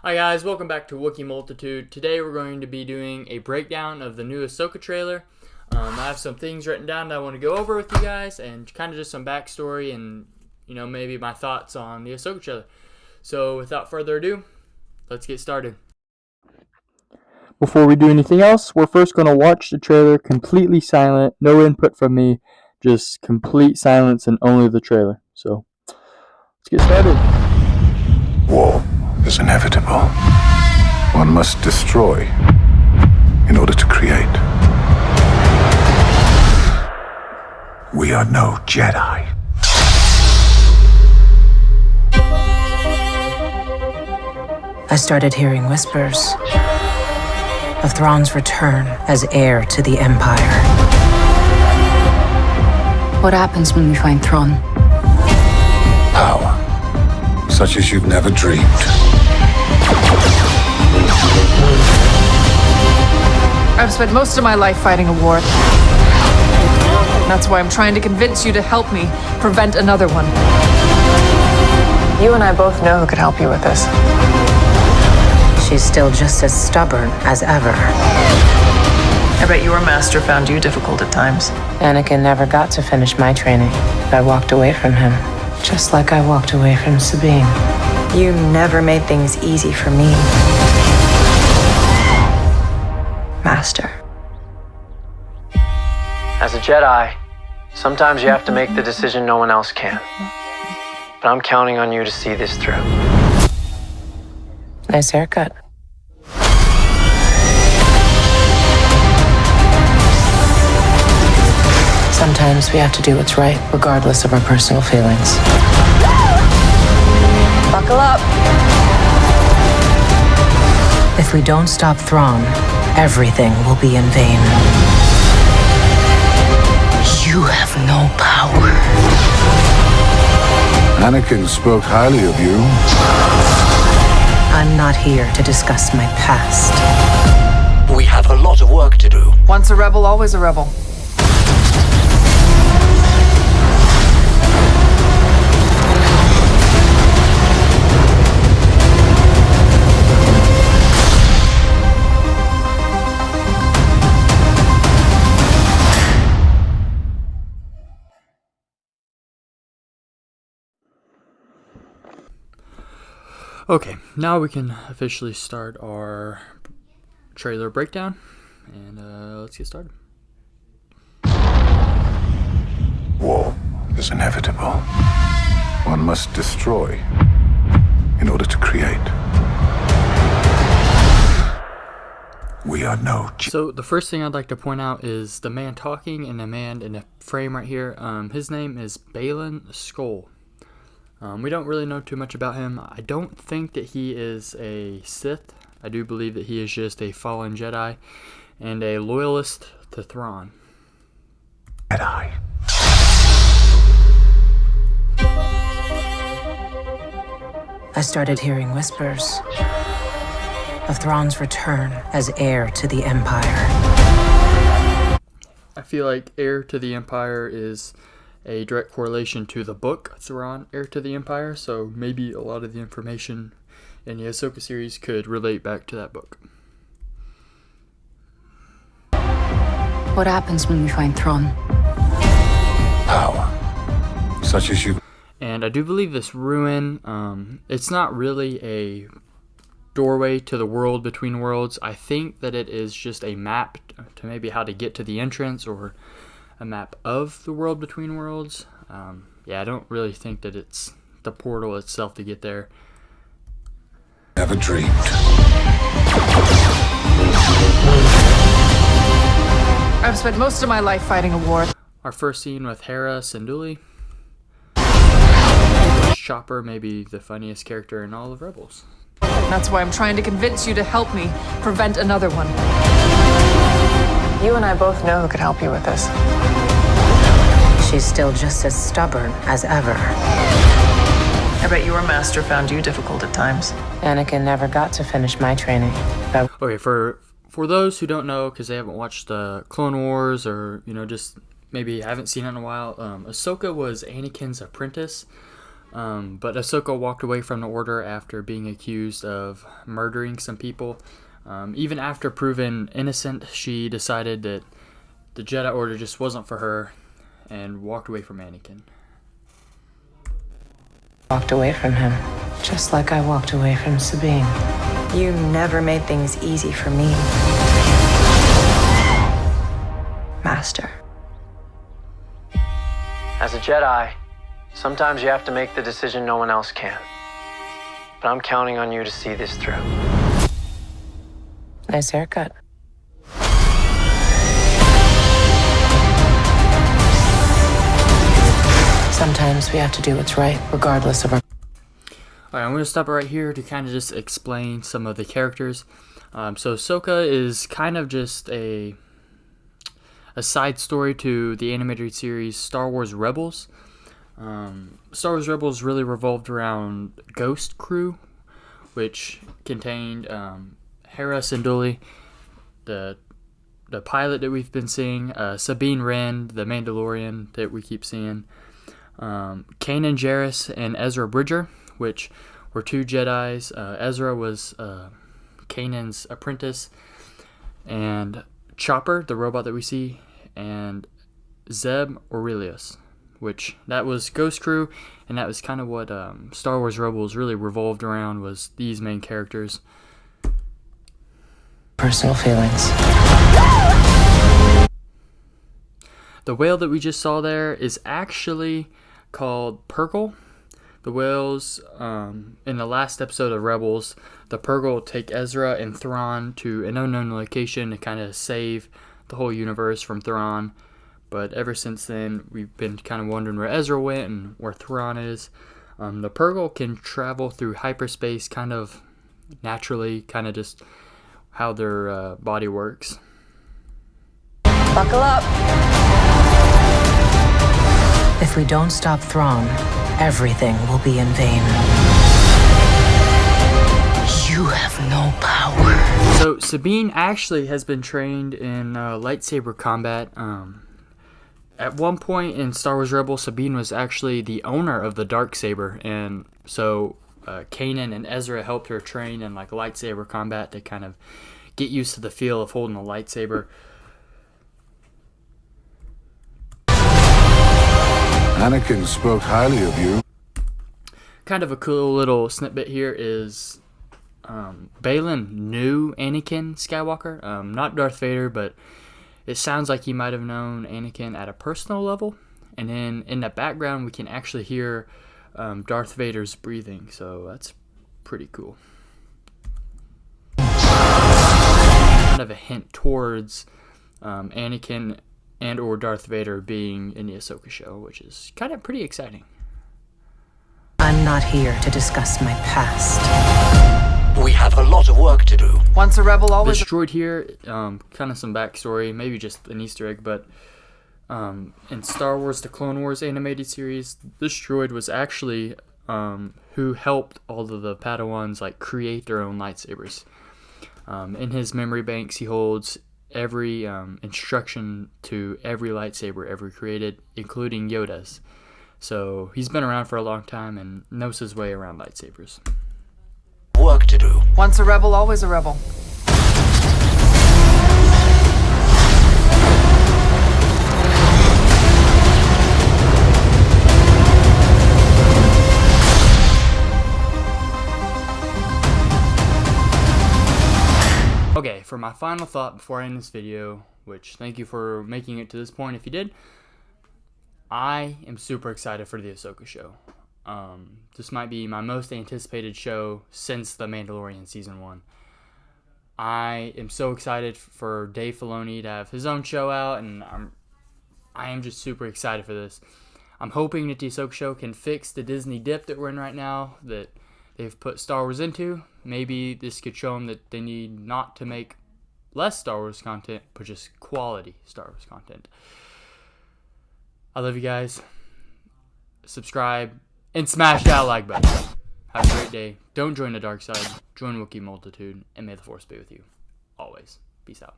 Hi guys, welcome back to WookieMultitude. Today we're going to be doing a breakdown of the new Ahsoka trailer. I have some things written down that I want to go over with you guys and kind of just some backstory and, maybe my thoughts on the Ahsoka trailer. So without further ado, let's get started. Before we do anything else, we're first going to watch the trailer completely silent, no input from me, just complete silence and only the trailer. So let's get started. War is inevitable. One must destroy in order to create. We are no Jedi. I started hearing whispers of Thrawn's return as heir to the Empire. What happens when we find Thrawn? Power, such as you've never dreamed. I've spent most of my life fighting a war. That's why I'm trying to convince you to help me prevent another one. You and I both know who could help you with this. She's still just as stubborn as ever. I bet your master found you difficult at times. Anakin never got to finish my training. I walked away from him, just like I walked away from Sabine. You never made things easy for me, Master. As a Jedi, sometimes you have to make the decision no one else can. But I'm counting on you to see this through. Nice haircut. Sometimes we have to do what's right, regardless of our personal feelings. Buckle up. If we don't stop Thrawn, everything will be in vain. You have no power. Anakin spoke highly of you. I'm not here to discuss my past. We have a lot of work to do. Once a rebel, always a rebel. Okay, now we can officially start our trailer breakdown, and let's get started. War is inevitable. One must destroy in order to create. We are no Jedi. So the first thing I'd like to point out is the man talking and the man in the frame right here. His name is Baylan Skoll. We don't really know too much about him. I don't think that he is a Sith. I do believe that he is just a fallen Jedi and a loyalist to Thrawn. Jedi. I started hearing whispers of Thrawn's return as heir to the Empire. I feel like heir to the Empire is a direct correlation to the book Thrawn, Heir to the Empire, so maybe a lot of the information in the Ahsoka series could relate back to that book. What happens when we find Thrawn? Power, such as you. And I do believe this ruin, it's not really a doorway to the world between worlds. I think that it is just a map to maybe how to get to the entrance, or a map of the world between worlds. I don't really think that it's the portal itself to get there. Never dreamed. I've spent most of my life fighting a war. Our first scene with Hera Syndulla. Chopper may be the funniest character in all of Rebels. That's why I'm trying to convince you to help me prevent another one. You and I both know who could help you with this. She's still just as stubborn as ever. I bet your master found you difficult at times. Anakin never got to finish my training. Okay, for those who don't know, because they haven't watched the Clone Wars, or just maybe haven't seen it in a while, Ahsoka was Anakin's apprentice. But Ahsoka walked away from the Order after being accused of murdering some people. Even after proven innocent, she decided that the Jedi Order just wasn't for her and walked away from Anakin. Walked away from him, just like I walked away from Sabine. You never made things easy for me, Master. As a Jedi, sometimes you have to make the decision no one else can. But I'm counting on you to see this through. Nice haircut. Sometimes we have to do what's right, regardless of our... Alright, I'm going to stop right here to kind of just explain some of the characters. So Ahsoka is kind of just a side story to the animated series Star Wars Rebels. Star Wars Rebels really revolved around Ghost Crew, which contained Hera Syndulla, the pilot that we've been seeing, Sabine Wren, the Mandalorian that we keep seeing, Kanan Jarrus and Ezra Bridger, which were two Jedis. Ezra was Kanan's apprentice, and Chopper, the robot that we see, and Zeb Orrelios, which that was Ghost Crew, and that was kind of what Star Wars Rebels really revolved around, was these main characters. Personal feelings. The whale that we just saw there is actually called Purgle. The whales, in the last episode of Rebels, the Purgle take Ezra and Thrawn to an unknown location to kind of save the whole universe from Thrawn. But ever since then, we've been kind of wondering where Ezra went and where Thrawn is. The Purgle can travel through hyperspace kind of naturally, kind of just how their body works. Buckle up. If we don't stop Thrawn, everything will be in vain. You have no power. So Sabine actually has been trained in lightsaber combat. At one point in Star Wars Rebels, Sabine was actually the owner of the Darksaber, and so Kanan and Ezra helped her train in like lightsaber combat to kind of get used to the feel of holding a lightsaber. Anakin spoke highly of you. Kind of a cool little snippet here is Baylan knew Anakin Skywalker, not Darth Vader, but it sounds like he might have known Anakin at a personal level. And then in the background, we can actually hear Darth Vader's breathing, so that's pretty cool. Kind of a hint towards Anakin and or Darth Vader being in the Ahsoka show, which is kind of pretty exciting. I'm not here to discuss my past. We have a lot of work to do. Once a rebel, always This droid here, kind of some backstory, maybe just an Easter egg, but in Star Wars The Clone Wars animated series, this droid was actually who helped all of the Padawans like create their own lightsabers. In his memory banks, he holds every instruction to every lightsaber ever created, including Yoda's. So he's been around for a long time and knows his way around lightsabers. Work to do. Once a rebel, always a rebel. Okay, for my final thought before I end this video, which thank you for making it to this point if you did, I am super excited for the Ahsoka show. This might be my most anticipated show since The Mandalorian Season 1. I am so excited for Dave Filoni to have his own show out, and I am just super excited for this. I'm hoping that the Ahsoka show can fix the Disney dip that we're in right now, that they've put Star Wars into. Maybe this could show them that they need not to make less Star Wars content, but just quality Star Wars content. I love you guys. Subscribe and smash that like button. Have a great day. Don't join the dark side. Join WookieMultitude, and may the Force be with you always. Peace out.